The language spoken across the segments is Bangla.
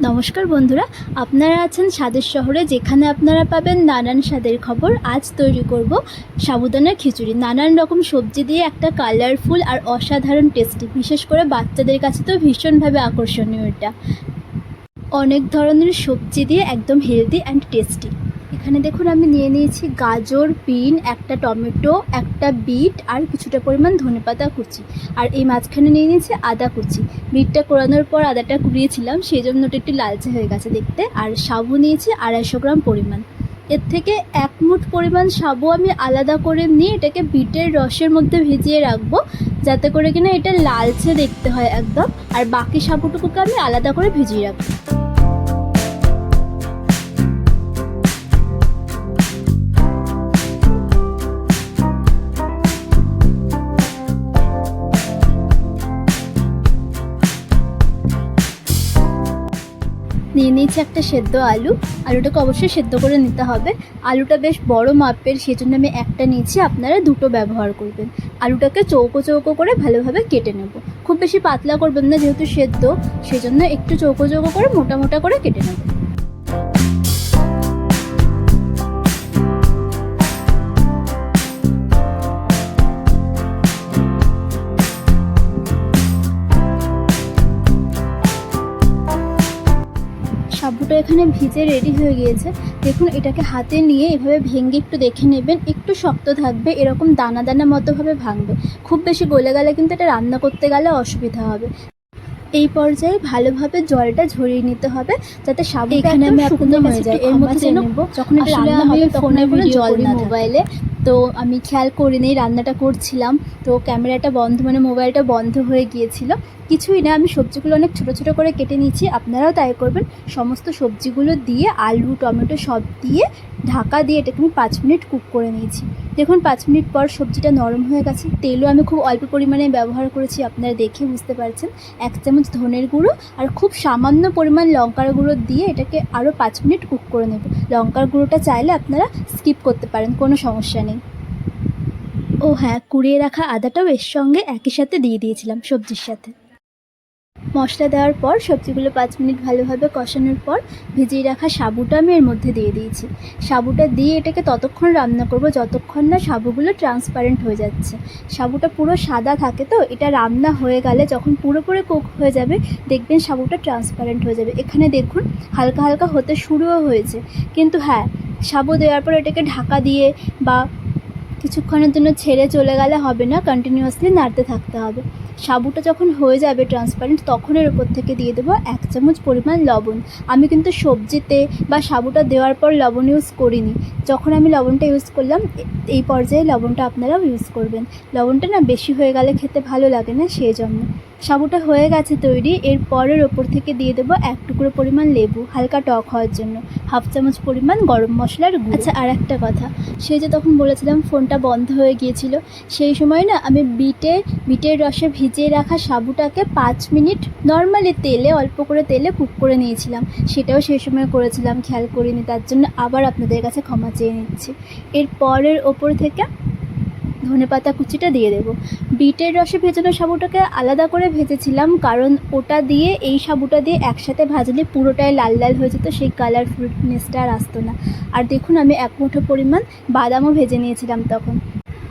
নমস্কার বন্ধুরা, আপনারা আছেন স্বাদের শহরে, যেখানে আপনারা পাবেন নানান স্বাদের খবর। আজ তৈরি করব সাবুদানার খিচুড়ি। নানান রকম সবজি দিয়ে একটা কালারফুল আর অসাধারণ টেস্টি, বিশেষ করে বাচ্চাদের কাছে তো ভীষণভাবে আকর্ষণীয়। এটা অনেক ধরনের সবজি দিয়ে একদম হেলদি অ্যান্ড টেস্টি। এখানে দেখুন আমি নিয়ে নিয়েছি গাজর, বিন, একটা টমেটো, একটা বিট আর কিছুটা পরিমাণ ধনেপাতা কুচি। আর এই মাঝখানে নিয়ে নিয়েছি আদা কুচি। বিটটা কোরানোর পর আদাটা কুড়িয়েছিলাম, সেই জন্য ওটা একটু লালচে হয়ে গেছে দেখতে। আর সাবু নিয়েছি 250 গ্রাম পরিমাণ। এর থেকে 1 মুঠ পরিমাণ সাবু আমি আলাদা করে নিয়ে এটাকে বিটের রসের মধ্যে ভিজিয়ে রাখবো, যাতে করে কিনা এটা লালচে দেখতে হয় একদম। আর বাকি সাবুটুকুকে আমি আলাদা করে ভিজিয়ে রাখবো। নিয়ে নিয়েছি একটা সেদ্ধ আলু। আলুটাকে অবশ্যই সেদ্ধ করে নিতে হবে। আলুটা বেশ বড় মাপের, সেজন্য আমি একটা নিয়েছি, আপনারা দুটো ব্যবহার করবেন। আলুটাকে চৌকো চৌকো করে ভালোভাবে কেটে নেব। খুব বেশি পাতলা করবেন না, যেহেতু সেদ্ধ, সেজন্য একটু চৌকো চৌকো করে মোটা মোটা করে কেটে নেব। সাবুটা এখানে ভিজে রেডি হয়ে গিয়েছে। দেখুন, এটাকে হাতে নিয়ে এভাবে ভেঙে একটু দেখে নেবেন। একটু শক্ত থাকবে, এরকম দানা দানা মতোভাবে ভাঙবে। খুব বেশি গলে গেলে কিন্তু এটা রান্না করতে গেলে অসুবিধা হবে। এই পর্যায়ে ভালোভাবে জলটা ঝরিয়ে নিতে হবে, যাতে সাবু এখানে আমি শুকনো হয়ে যায়। এর মধ্যে যেন যখন এটা রান্না হবে ফোনে কোনো জল না মোবাইলে, তো আমি খেয়াল করিনি, রান্নাটা করছিলাম তো ক্যামেরাটা বন্ধ, মানে মোবাইলটা বন্ধ হয়ে গিয়েছিল। কিছুই না, আমি সবজিগুলো অনেক ছোটো ছোটো করে কেটে নিয়েছি, আপনারাও তাই করবেন। সমস্ত সবজিগুলো দিয়ে আলু টমেটো সব দিয়ে ঢাকা দিয়ে এটাকে আমি 5 মিনিট কুক করে নিয়েছি। দেখুন 5 মিনিট পর সবজিটা নরম হয়ে গেছে। তেলও আমি খুব অল্প পরিমাণে ব্যবহার করেছি, আপনারা দেখে বুঝতে পারছেন। 1 চামচ ধনের গুঁড়ো আর খুব সামান্য পরিমাণ লঙ্কার গুঁড়ো দিয়ে এটাকে আরও 5 মিনিট কুক করে নেব। লঙ্কার গুঁড়োটা চাইলে আপনারা স্কিপ করতে পারেন, কোনো সমস্যা নেই। ও হ্যাঁ, কুড়িয়ে রাখা আদাটাও এর সঙ্গে একই সাথে দিয়ে দিয়েছিলাম সবজির সাথে। মশলা দেওয়ার পর সবজিগুলো 5 মিনিট ভালোভাবে কষানোর পর ভিজিয়ে রাখা সাবুটা আমি এর মধ্যে দিয়ে দিয়েছি। সাবুটা দিয়ে এটাকে ততক্ষণ রান্না করব যতক্ষণ না সাবুগুলো ট্রান্সপারেন্ট হয়ে যাচ্ছে। সাবুটা পুরো সাদা থাকে, তো এটা রান্না হয়ে গেলে যখন পুরোপুরি কুক হয়ে যাবে দেখবেন সাবুটা ট্রান্সপারেন্ট হয়ে যাবে। এখানে দেখুন হালকা হালকা হতে শুরুও হয়েছে। কিন্তু হ্যাঁ, সাবু দেওয়ার পর এটাকে ঢাকা দিয়ে বা কিছুক্ষণের জন্য ছেড়ে চলে গেলে হবে না, কন্টিনিউয়াসলি নাড়তে থাকতে হবে। সাবুটা যখন হয়ে যাবে ট্রান্সপারেন্ট, তখন এর উপর থেকে দিয়ে দেবো 1 চামচ পরিমাণ লবণ। আমি কিন্তু সবজিতে বা সাবুটা দেওয়ার পর লবণ ইউজ করিনি। যখন আমি লবণটা ইউজ করলাম, এই পর্যায়ে লবণটা আপনারাও ইউজ করবেন। লবণটা না বেশি হয়ে গেলে খেতে ভালো লাগে না, সেই জন্য। সাবুটা হয়ে গেছে তৈরি। এরপরের ওপর থেকে দিয়ে দেবো 1 টুকরো পরিমাণ লেবু, হালকা টক হওয়ার জন্য। 1/2 চামচ পরিমাণ গরম মশলার গুঁড়ো। আচ্ছা, আর একটা কথা, সেই যে তখন বলেছিলাম ফোনটা বন্ধ হয়ে গিয়েছিল, সেই সময় না আমি বিটের রসে ভিজিয়ে রাখা সাবুটাকে 5 মিনিট নর্মালি তেলে, অল্প করে তেলে কুক করে নিয়েছিলাম। সেটাও সেই সময় করেছিলাম, খেয়াল করিনি, তার জন্য আবার আপনাদের কাছে ক্ষমা চেয়ে নিচ্ছি। এরপরের ওপর থেকে ধনেপাতা কুচিটা দিয়ে দেবো। বিটের রসে ভেজানো সাবুটাকে আলাদা করে ভেজেছিলাম, কারণ ওটা দিয়ে এই সাবুটা দিয়ে একসাথে ভাজলে পুরোটাই লাল লাল হয়ে যেত, সেই কালারফুলনেসটা আর আসতো না। আর দেখুন আমি 1 মুঠো পরিমাণ বাদামও ভেজে নিয়েছিলাম তখন।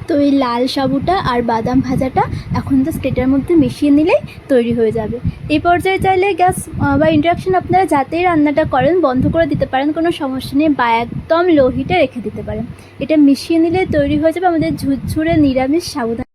তো এই লাল সাবুটা আর বাদাম ভাজাটা এখন তো এটার মধ্যে মিশিয়ে নিলেই তৈরি হয়ে যাবে। এই পর্যায়ে চাইলে গ্যাস বা ইন্ডাকশন আপনারা যাতেই রান্নাটা করেন বন্ধ করে দিতে পারেন, কোনো সমস্যা নেই, বা একদম লো হিটে রেখে দিতে পারেন। এটা মিশিয়ে নিলে তৈরি হয়ে যাবে আমাদের ঝুরঝুরে নিরামিষ সাবুদানা।